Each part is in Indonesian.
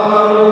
Amen.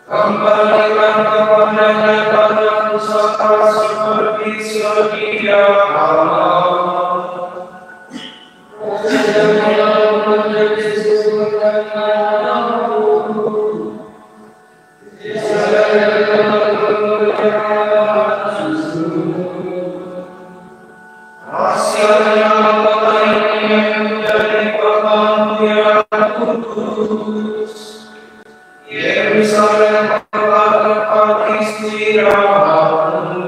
Kembalikan kepadanya pada pusaka seperti sedia kala. Hasilnya kota ini menjadi perhatian kudus. Yerusalem telah tempat istirahatmu.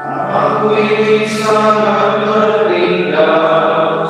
Aku ini sangat terlindas.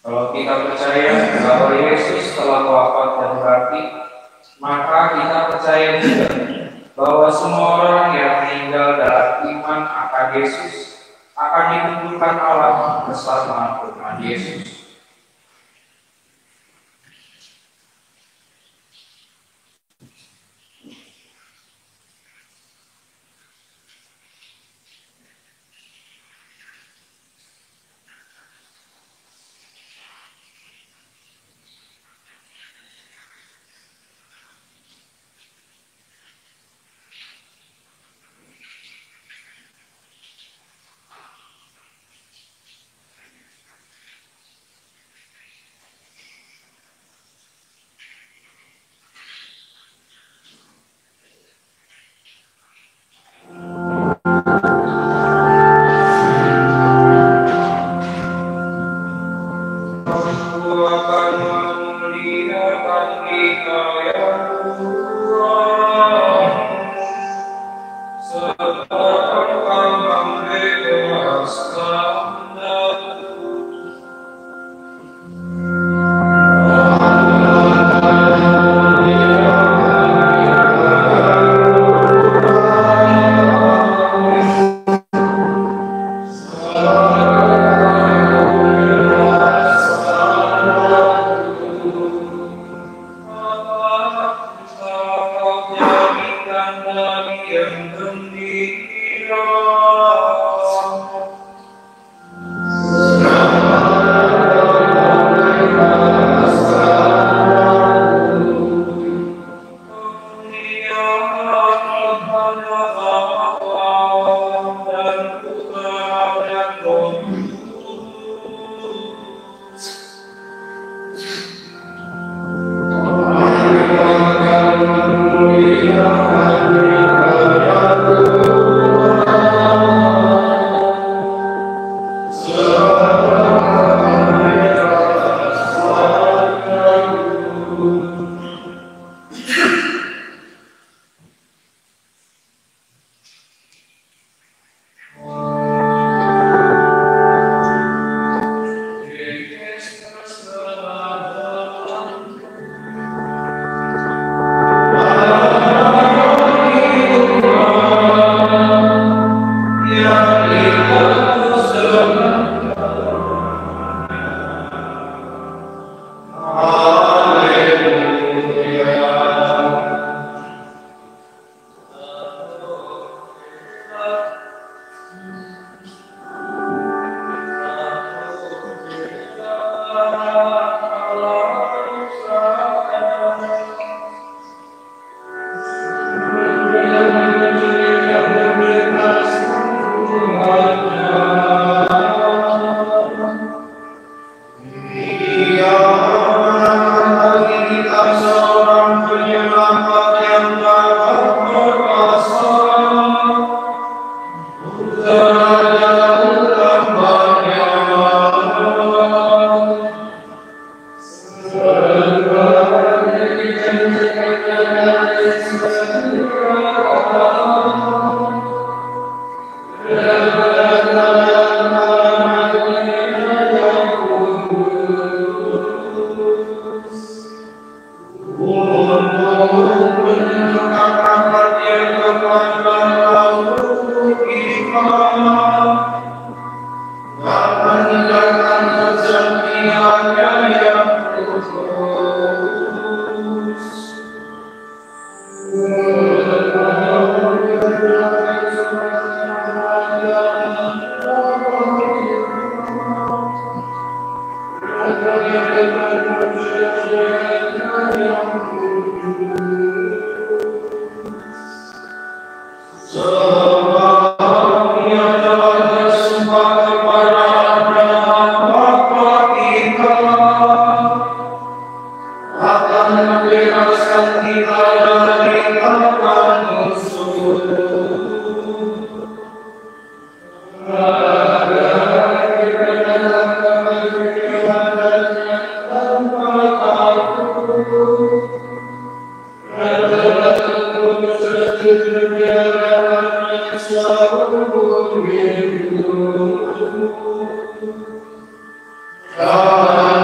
Kalau kita percaya bahwa Yesus telah wafat dan mati, maka kita percaya juga bahwa semua orang yang meninggal dalam iman akan Yesus akan dikumpulkan Allah bersama Tuhan Yesus. God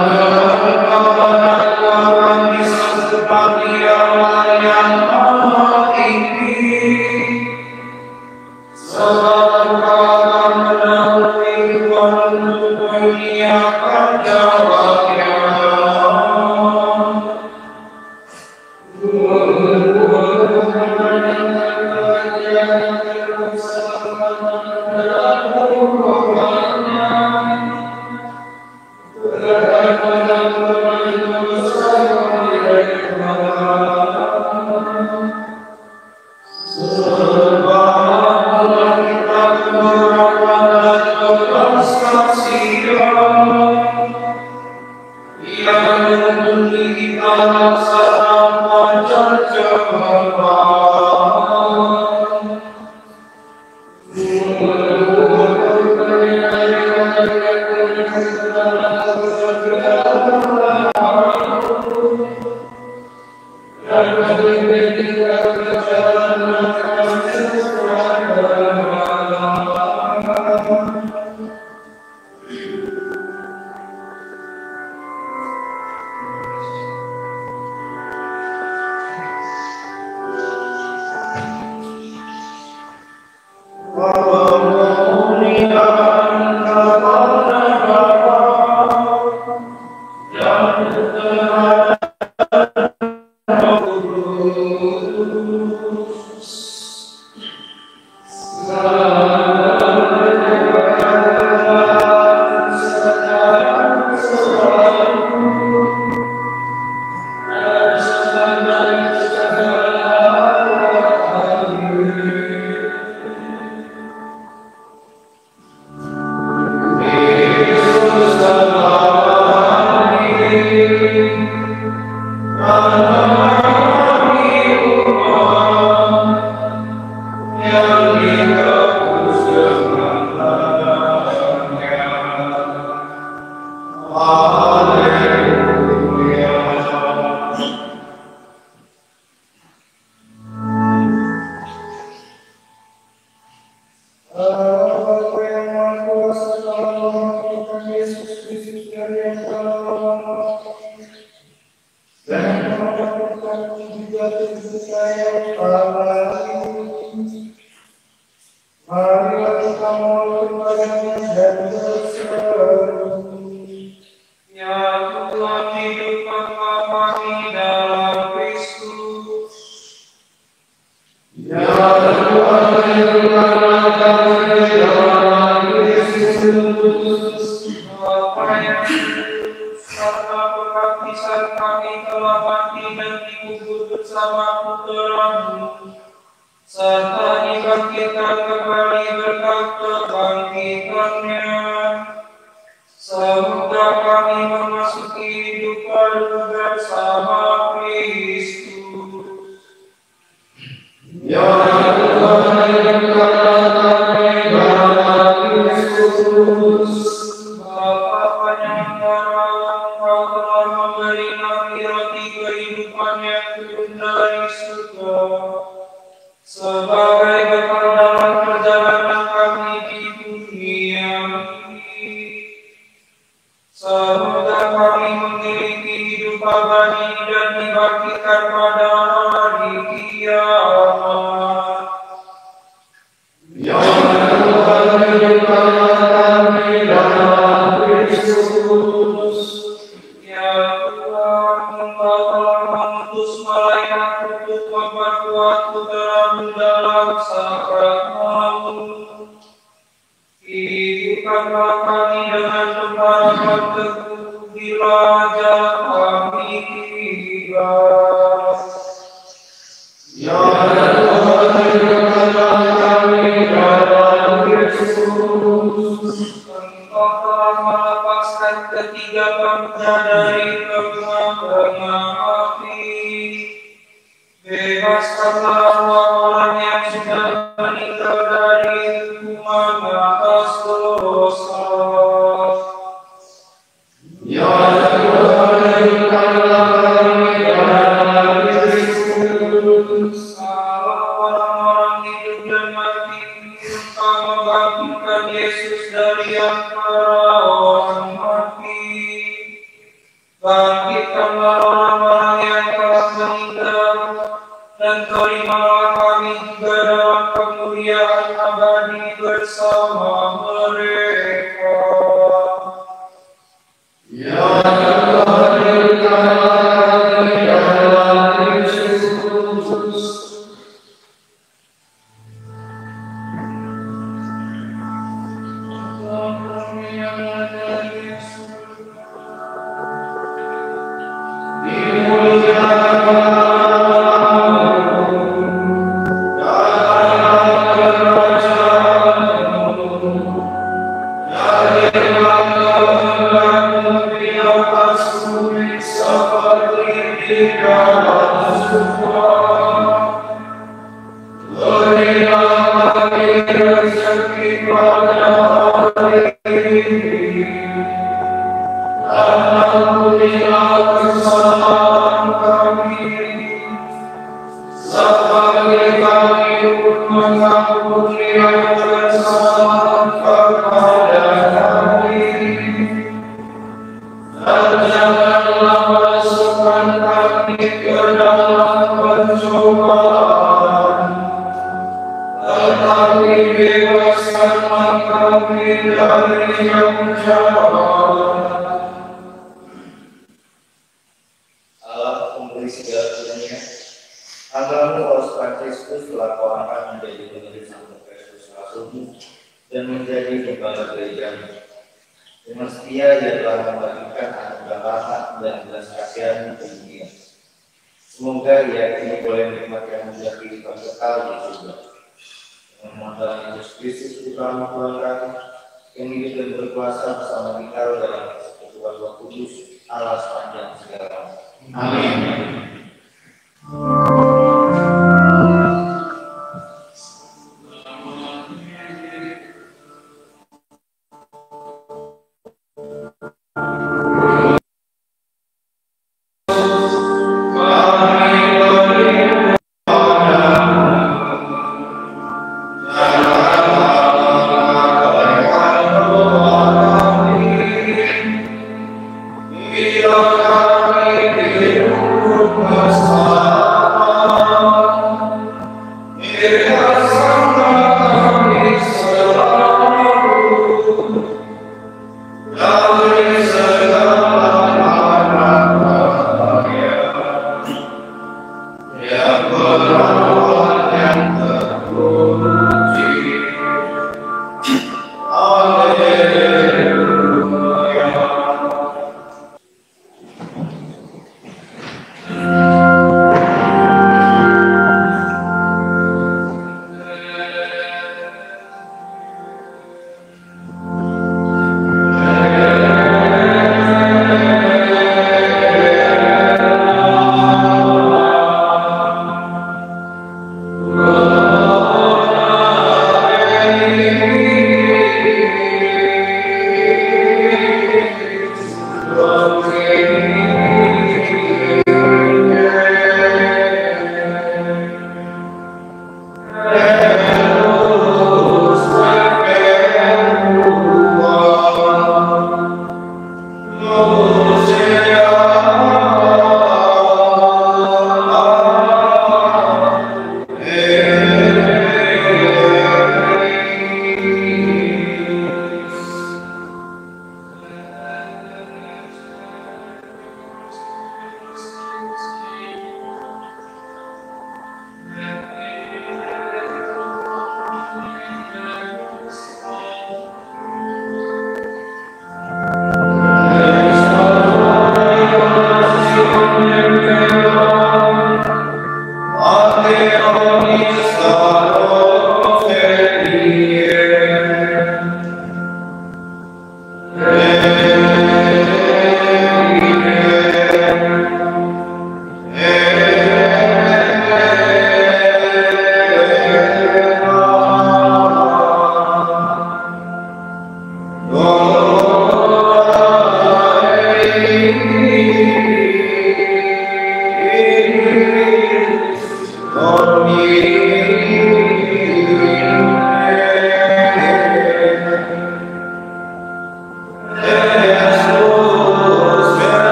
Alhamdulillah kesalahan kami, sebagai kami pun mengampuni kesalahan kepada kami, dan janganlah masukkan kami ke dalam pencobaan, tetapi bebaskanlah kami dari yang jahat. Allah memberi segala dunia, Hamba-Mu Paus Fransiskus telah Kau angkat menjadi penerus Santo Kristus Rasul-Mu dan menjadi gembala gereja-Mu. Dengan setia Dia telah membagikan anugerah rahmat dan belas kasihan di dunia. Semoga Ia kini boleh menikmati anugerah kehidupan kekal di surga. Dengan mengenal Yesus Kristus Putra-Mu Tuhan kami, yang hidup dan berkuasa bersama kita dalam persekutuan Roh Kudus, Allah sepanjang segala masa. Amin.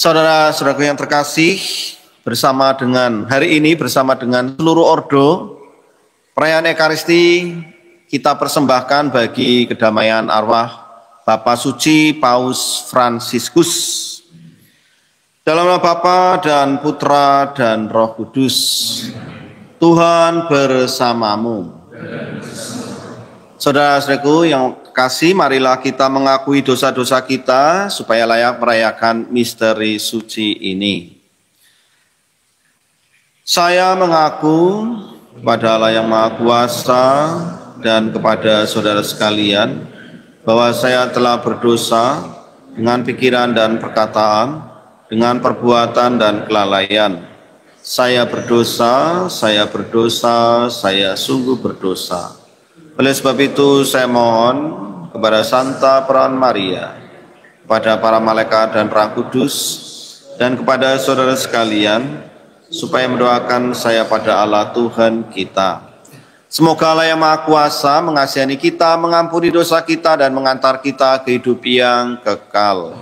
Saudara-saudaraku yang terkasih, bersama dengan hari ini bersama dengan seluruh ordo, perayaan Ekaristi kita persembahkan bagi kedamaian arwah Bapak Suci Paus Fransiskus. Dalam nama Bapa dan Putra dan Roh Kudus, Tuhan bersamamu. Saudara-saudaraku yang kasih, marilah kita mengakui dosa-dosa kita supaya layak merayakan misteri suci ini. Saya mengaku kepada Allah yang Maha Kuasa dan kepada saudara sekalian bahwa saya telah berdosa dengan pikiran dan perkataan, dengan perbuatan dan kelalaian. Saya berdosa, saya sungguh berdosa. Oleh sebab itu saya mohon kepada Santa Peran Maria, kepada para malaikat dan Roh Kudus, dan kepada saudara sekalian, supaya mendoakan saya pada Allah Tuhan kita. Semoga Allah yang Maha Kuasa mengasihani kita, mengampuni dosa kita, dan mengantar kita ke hidup yang kekal.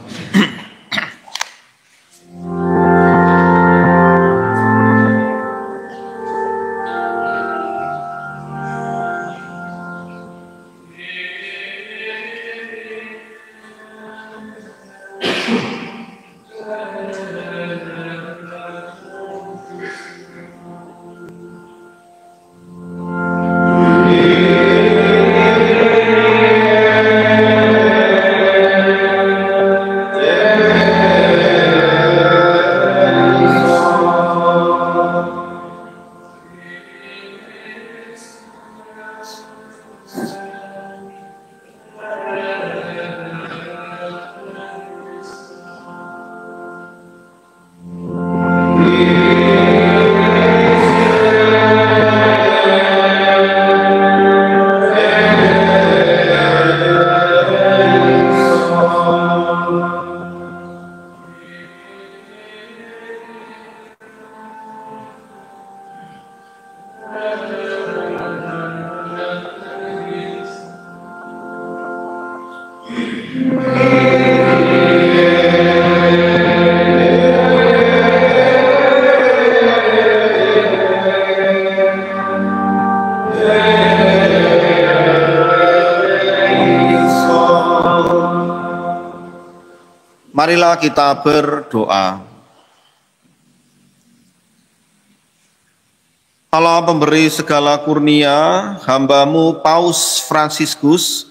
Marilah kita berdoa. Allah pemberi segala kurnia, hamba-Mu Paus Fransiskus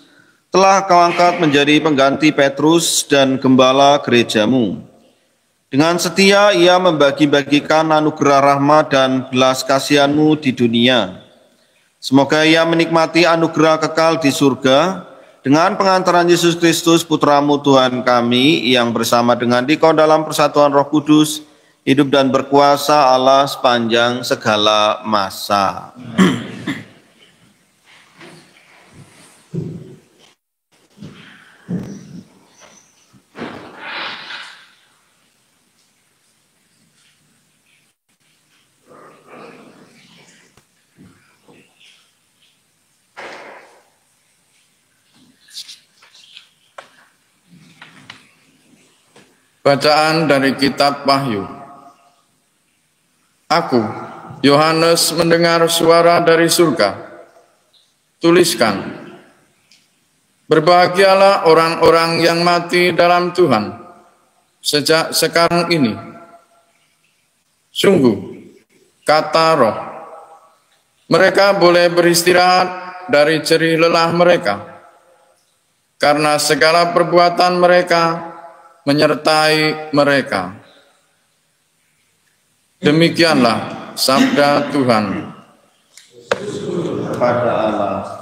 telah Kau angkat menjadi pengganti Petrus dan gembala gereja-Mu. Dengan setia ia membagi-bagikan anugerah rahmat dan belas kasihan-Mu di dunia. Semoga ia menikmati anugerah kekal di surga, dengan pengantaran Yesus Kristus Putra-Mu Tuhan kami, yang bersama dengan Dikau dalam persatuan Roh Kudus, hidup dan berkuasa Allah sepanjang segala masa. Bacaan dari Kitab Wahyu. Aku, Yohanes, mendengar suara dari surga. Tuliskan, berbahagialah orang-orang yang mati dalam Tuhan sejak sekarang ini. Sungguh, kata Roh, mereka boleh beristirahat dari jerih lelah mereka, karena segala perbuatan mereka menyertai mereka. Demikianlah sabda Tuhan. Kepada Allah.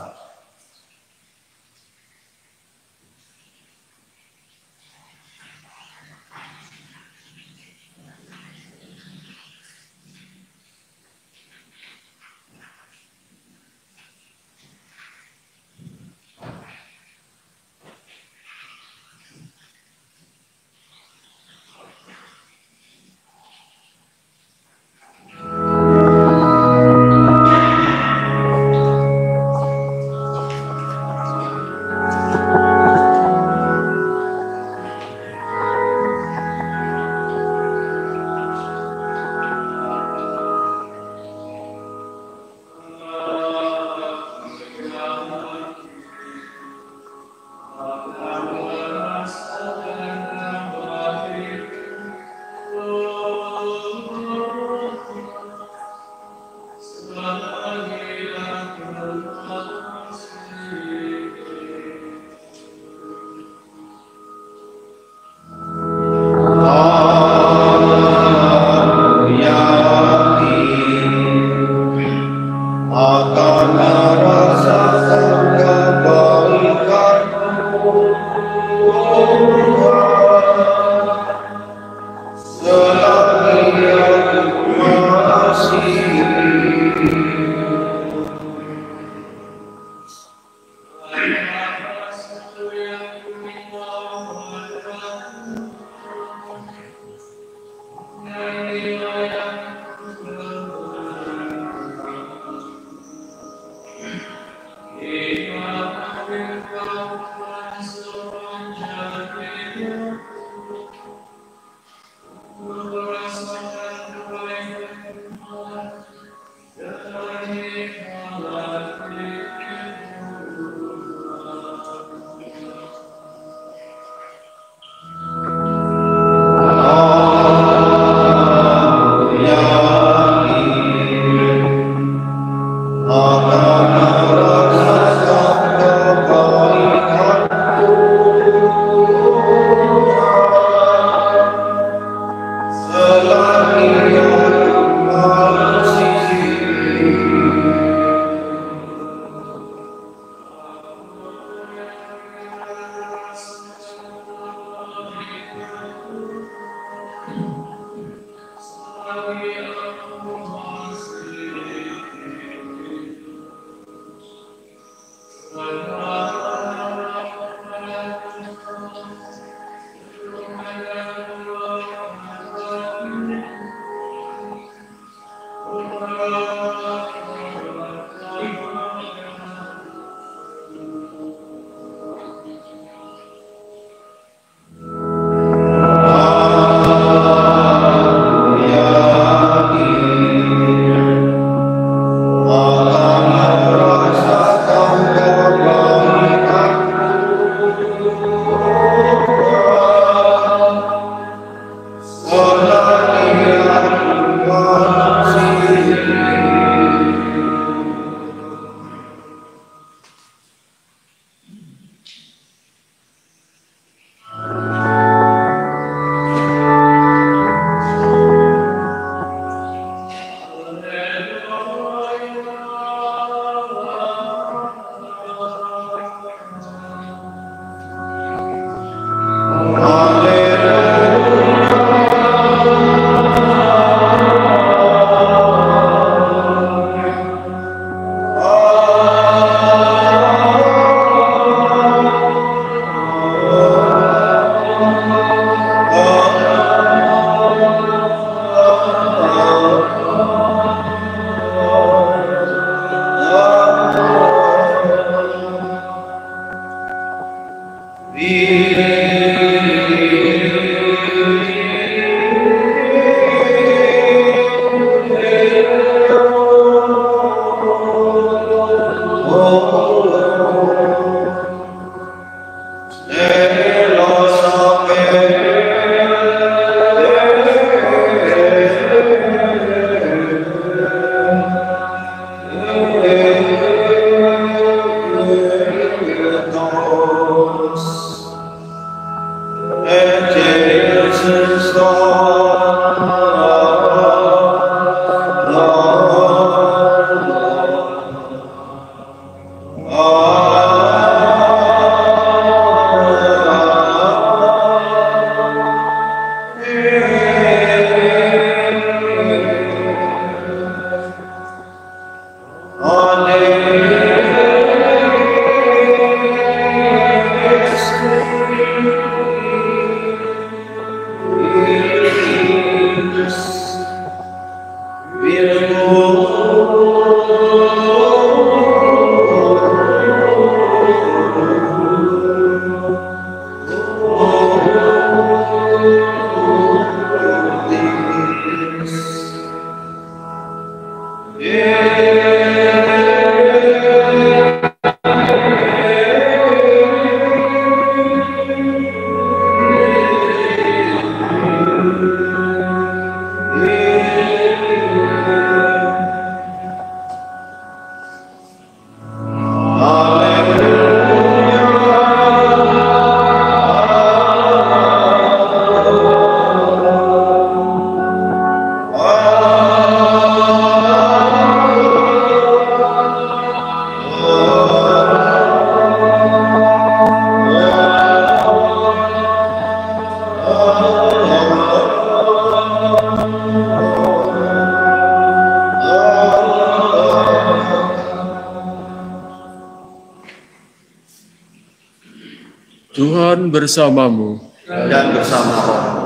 Tuhan bersamamu. dan bersama rohmu.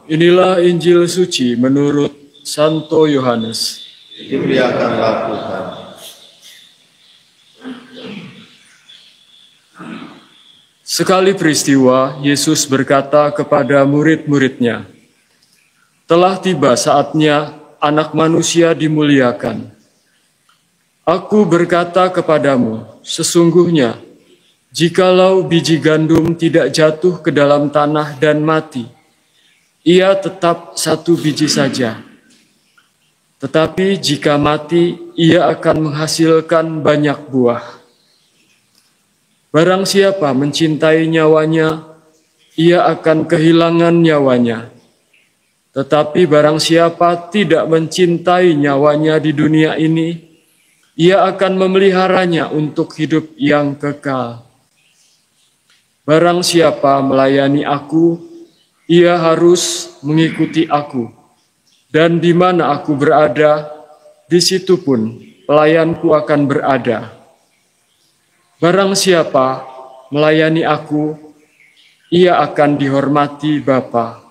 Inilah Injil suci menurut Santo Yohanes. Dimuliakanlah Tuhan. Sekali peristiwa, Yesus berkata kepada murid-muridnya, "Telah tiba saatnya Anak Manusia dimuliakan. Aku berkata kepadamu, sesungguhnya, jikalau biji gandum tidak jatuh ke dalam tanah dan mati, ia tetap satu biji saja. Tetapi jika mati, ia akan menghasilkan banyak buah. Barang siapa mencintai nyawanya, ia akan kehilangan nyawanya. Tetapi barang siapa tidak mencintai nyawanya di dunia ini, ia akan memeliharanya untuk hidup yang kekal. Barang siapa melayani aku, ia harus mengikuti aku. Dan di mana aku berada, di situ pun pelayanku akan berada. Barang siapa melayani aku, ia akan dihormati Bapa.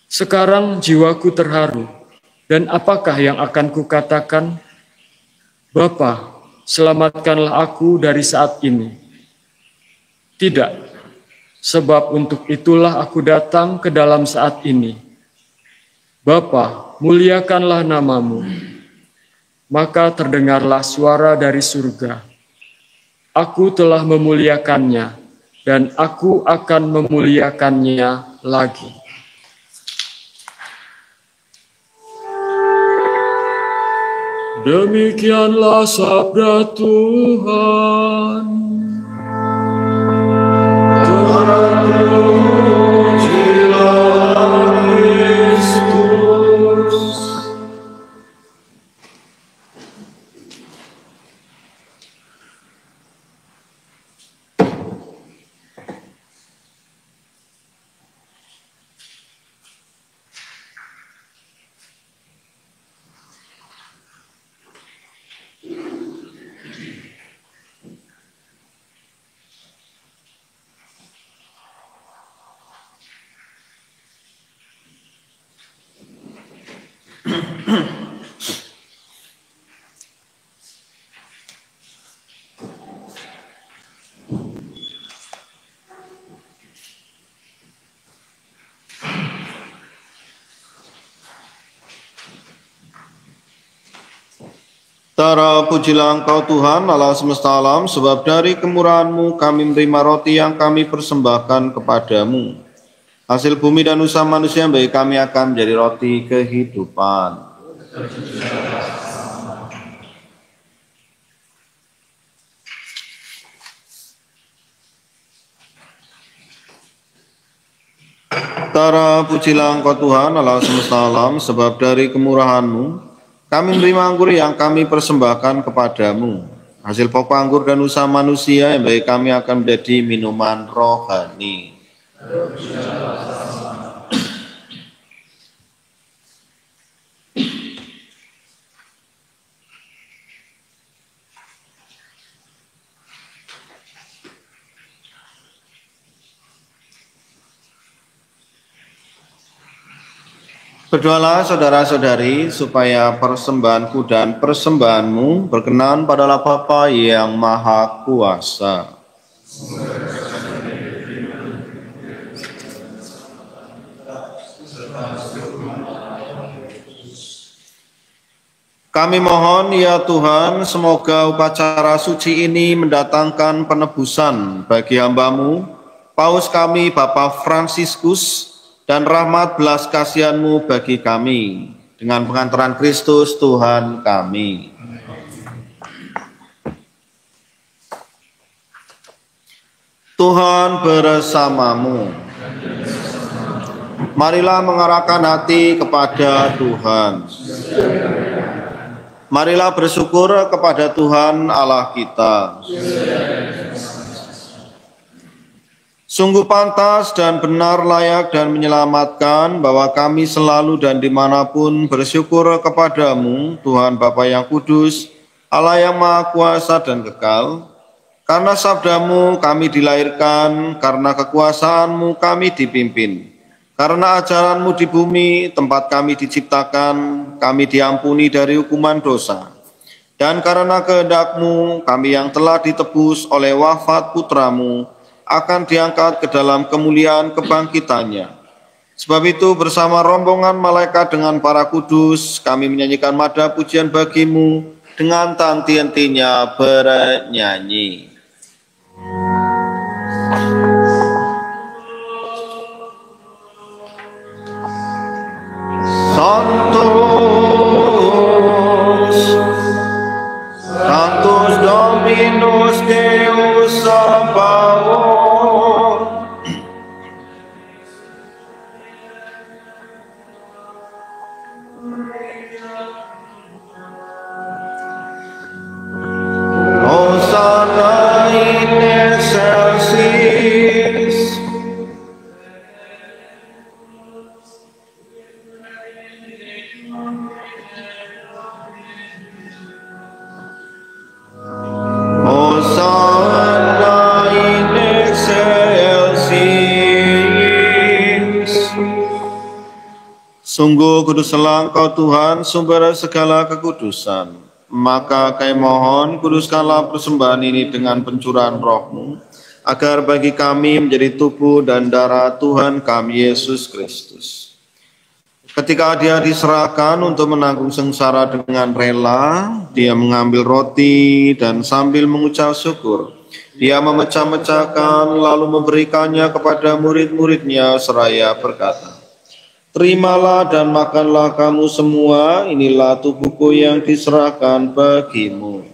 Sekarang jiwaku terharu, dan apakah yang akan kukatakan? Bapa, selamatkanlah aku dari saat ini. Tidak, sebab untuk itulah aku datang ke dalam saat ini. Bapa, muliakanlah namamu. Maka terdengarlah suara dari surga. Aku telah memuliakannya, dan aku akan memuliakannya lagi. Demikianlah sabda Tuhan. Terpujilah Kristus. Terpujilah Engkau Tuhan Allah semesta alam, sebab dari kemurahan-Mu kami menerima roti yang kami persembahkan kepadamu. Hasil bumi dan usaha manusia yang baik kami akan menjadi roti kehidupan. Terpujilah Engkau Tuhan Allah semesta alam, sebab dari kemurahan-Mu kami menerima anggur yang kami persembahkan kepadamu. Hasil pokok anggur dan usaha manusia yang baik kami akan menjadi minuman rohani. Berdoalah saudara-saudari supaya persembahanku dan persembahanmu berkenan pada Allah Bapa yang Maha Kuasa. Kami mohon ya Tuhan, semoga upacara suci ini mendatangkan penebusan bagi hamba-Mu, Paus kami Bapak Fransiskus, dan rahmat belas kasihan-Mu bagi kami, dengan pengantaran Kristus Tuhan kami. Tuhan bersamamu. Marilah mengarahkan hati kepada Tuhan. Marilah bersyukur kepada Tuhan Allah kita. Sungguh pantas dan benar, layak dan menyelamatkan bahwa kami selalu dan dimanapun bersyukur kepadamu, Tuhan Bapa yang Kudus, Allah yang Maha Kuasa dan Kekal, Karena sabdamu kami dilahirkan, karena kekuasaanmu kami dipimpin. Karena ajaranmu di bumi, tempat kami diciptakan, kami diampuni dari hukuman dosa. Dan karena kehendakmu, kami yang telah ditebus oleh wafat putramu, akan diangkat ke dalam kemuliaan kebangkitannya. Sebab itu bersama rombongan malaikat dengan para kudus, kami menyanyikan mada pujian bagimu, dengan tanti-hentinya bernyanyi. Sanctus, Sanctus Dominus Deus Sabaoth. Hosanna in excelsis. Hosanna in excelsis. Sungguh kuduslah Engkau Tuhan, sumber segala kekudusan. Maka kami mohon, kuduskanlah persembahan ini dengan pencurahan roh-Mu, agar bagi kami menjadi tubuh dan darah Tuhan kami Yesus Kristus. Ketika Dia diserahkan untuk menanggung sengsara dengan rela, Dia mengambil roti dan sambil mengucap syukur, Dia memecah-mecahkan lalu memberikannya kepada murid-murid-Nya seraya berkata, "Terimalah dan makanlah kamu semua, inilah tubuhku yang diserahkan bagimu."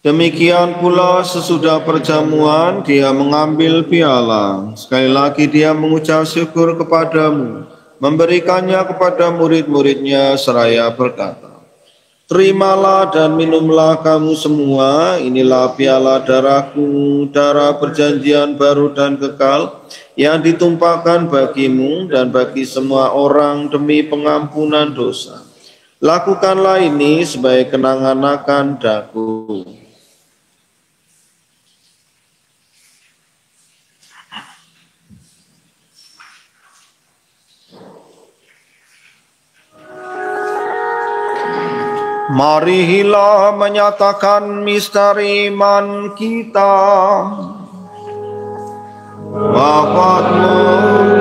Demikian pula sesudah perjamuan, Dia mengambil piala. Sekali lagi Dia mengucap syukur kepadamu, memberikannya kepada murid-murid-Nya seraya berkata, "Terimalah dan minumlah kamu semua, inilah piala darahku, darah perjanjian baru dan kekal, yang ditumpahkan bagimu dan bagi semua orang demi pengampunan dosa. Lakukanlah ini sebagai kenangan akan daku." Marilah menyatakan misteri iman kita. Wafat-Mu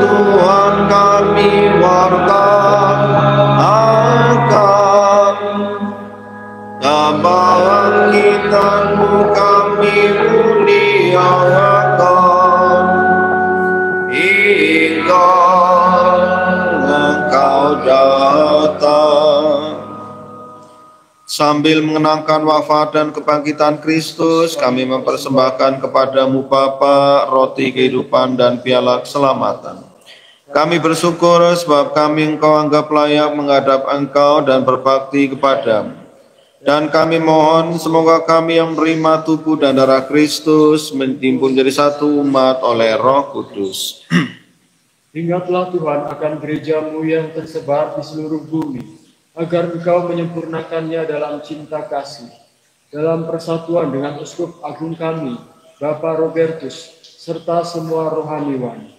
Tuhan kami wartakan, kebangkitan-Mu kami muliakan, hingga Engkau datang. Sambil mengenangkan wafat dan kebangkitan Kristus, kami mempersembahkan kepada-Mu Bapa roti kehidupan dan piala keselamatan. Kami bersyukur sebab kami Engkau anggap layak menghadap Engkau dan berbakti kepada-Mu. Dan kami mohon semoga kami yang menerima tubuh dan darah Kristus mentimbun jadi satu umat oleh Roh Kudus. Ingatlah Tuhan akan gereja-Mu yang tersebar di seluruh bumi, agar Engkau menyempurnakannya dalam cinta kasih, dalam persatuan dengan Uskup Agung kami, Bapak Robertus, serta semua rohaniwan.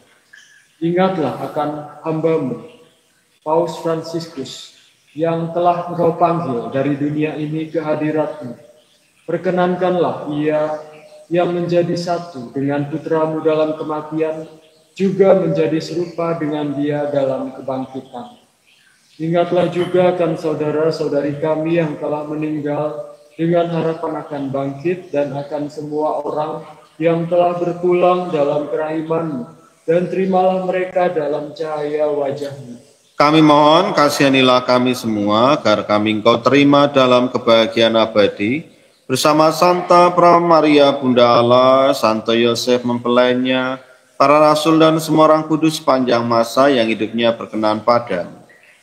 Ingatlah akan hamba-Mu, Paus Fransiskus, yang telah Engkau panggil dari dunia ini ke hadirat-Mu. Perkenankanlah ia yang menjadi satu dengan putra-Mu dalam kematian, juga menjadi serupa dengan Dia dalam kebangkitan. Ingatlah juga akan saudara-saudari kami yang telah meninggal dengan harapan akan bangkit, dan akan semua orang yang telah berpulang dalam kerahiman-Mu, dan terimalah mereka dalam cahaya wajah-Mu. Kami mohon kasihanilah kami semua, agar kami Engkau terima dalam kebahagiaan abadi, bersama Santa Pramaria Bunda Allah, Santo Yosef mempelainya, para rasul dan semua orang kudus sepanjang masa yang hidupnya berkenan padamu.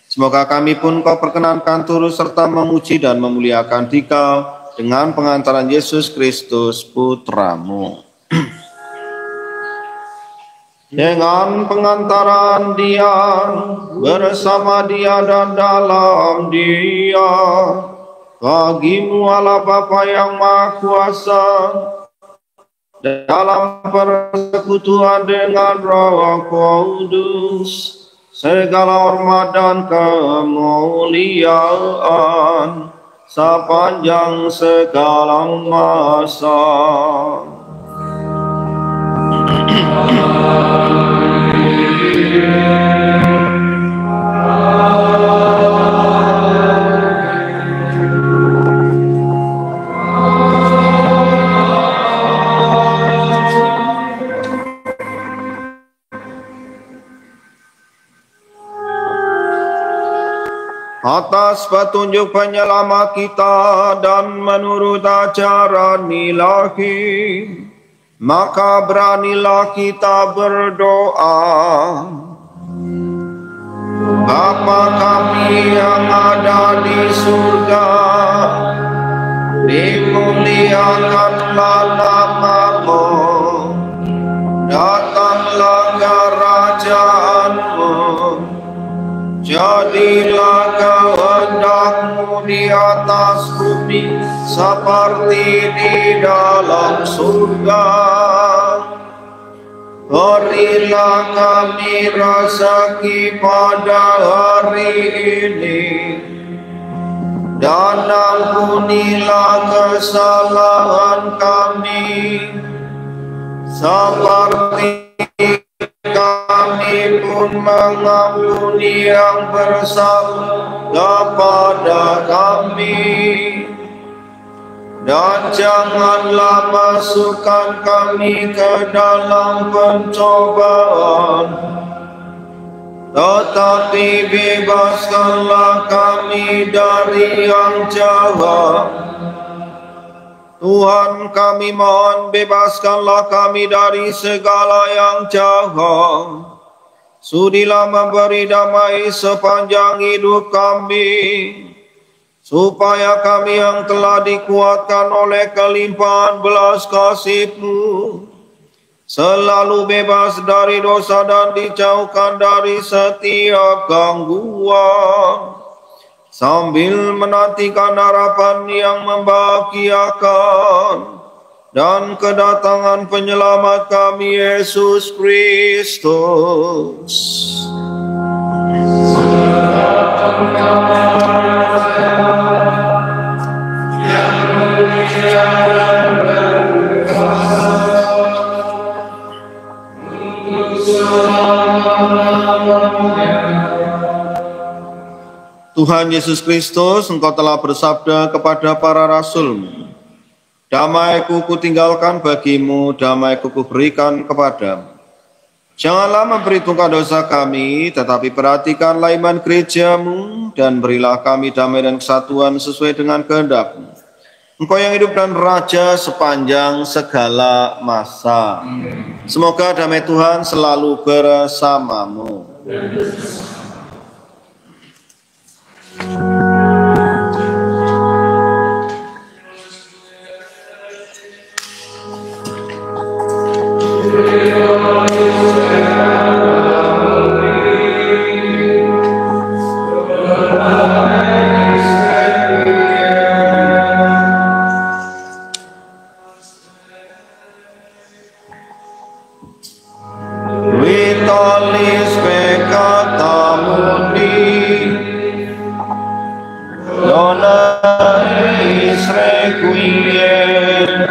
Semoga kami pun Kau perkenankan turut serta memuji dan memuliakan Dikau dengan pengantaran Yesus Kristus Putra-Mu. dengan pengantaran Dia, bersama Dia dan dalam Dia, bagi-Mu Allah Bapa yang Maha Kuasa, dalam persekutuan dengan Roh Kudus, segala hormat dan kemuliaan sepanjang segala masa. Atas petunjuk penyelamat kita dan menurut ajaran ilahi, maka beranilah kita berdoa. Bapa kami yang ada di surga, dimuliakanlah nama-Mu, datanglah kerajaan-Mu, jadilah kehendak-Mu di atas bumi seperti di dalam surga. Berilah kami rezeki pada hari ini, dan ampunilah kesalahan kami, seperti kami pun mengampuni yang bersalah kepada kami. Dan janganlah masukkan kami ke dalam pencobaan, tetapi bebaskanlah kami dari yang jahat. Tuhan kami mohon, bebaskanlah kami dari segala yang jahat. Sudilah memberi damai sepanjang hidup kami, supaya kami yang telah dikuatkan oleh kelimpahan belas kasih-Mu selalu bebas dari dosa dan dijauhkan dari setiap gangguan, sambil menantikan harapan yang membahagiakan dan kedatangan penyelamat kami, Yesus Kristus. Tuhan Yesus Kristus, Engkau telah bersabda kepada para rasul-Mu, damai-Ku kutinggalkan bagimu, damai-Ku kuberikan kepadamu. Janganlah memperhitungkan dosa kami, tetapi perhatikanlah iman gereja-Mu, dan berilah kami damai dan kesatuan sesuai dengan kehendak-Mu. Engkau yang hidup dan raja sepanjang segala masa. Semoga damai Tuhan selalu bersamamu. Vitalis peccata mundi, dona eis requiem.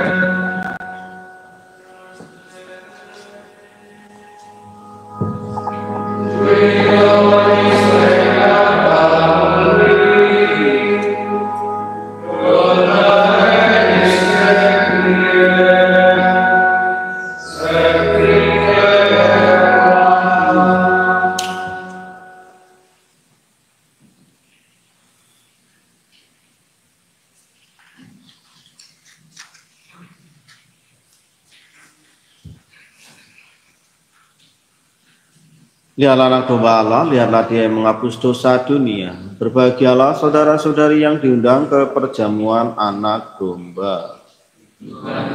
Lihatlah anak domba Allah, lihatlah Dia yang menghapus dosa dunia. Berbahagialah saudara-saudari yang diundang ke perjamuan anak domba. Tuhan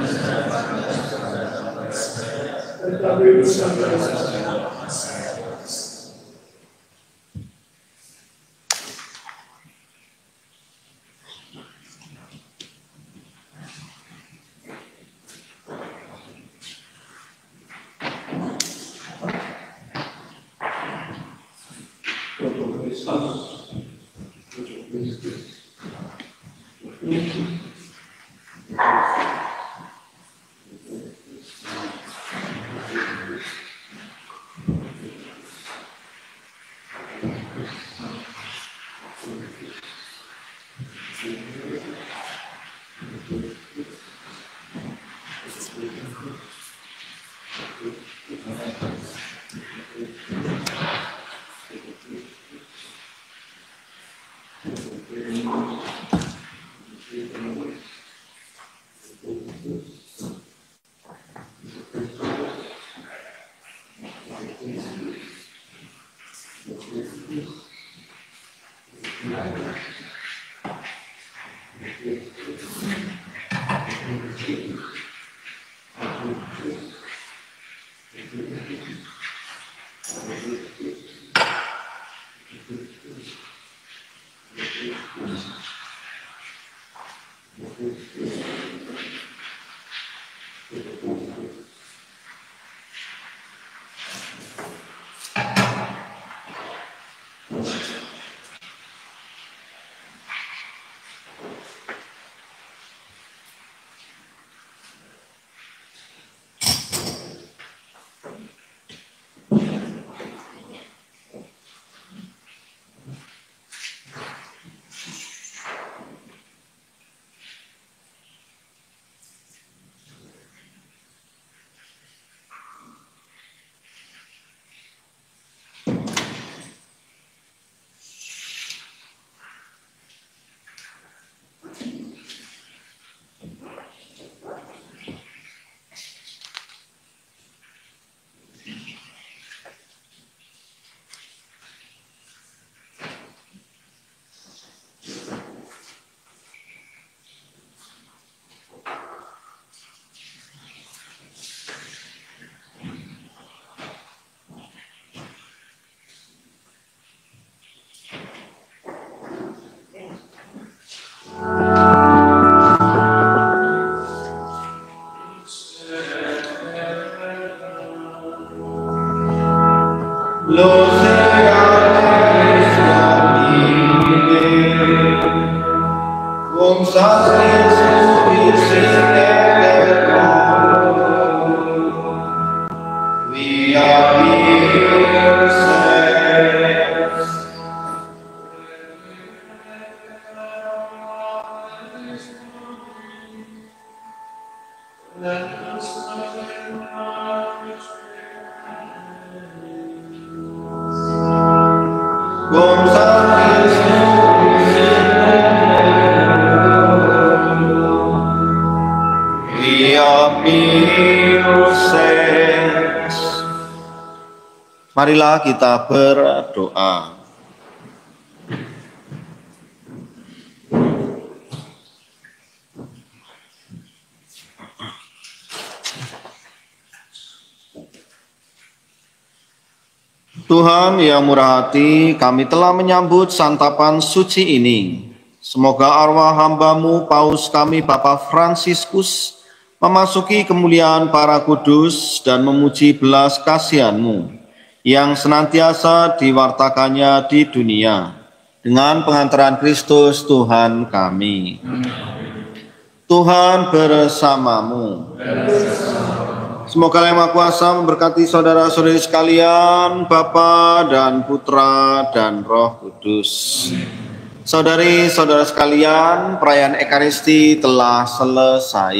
Marilah kita berdoa. Tuhan yang murah hati, kami telah menyambut santapan suci ini. Semoga arwah hamba-Mu Paus kami Bapak Fransiskus memasuki kemuliaan para kudus dan memuji belas kasihan-Mu yang senantiasa diwartakannya di dunia dengan pengantaran Kristus Tuhan kami. Tuhan bersamamu. Semoga Yang Maha Kuasa memberkati saudara-saudari sekalian, Bapa dan Putra dan Roh Kudus. Saudari-saudara sekalian, perayaan Ekaristi telah selesai.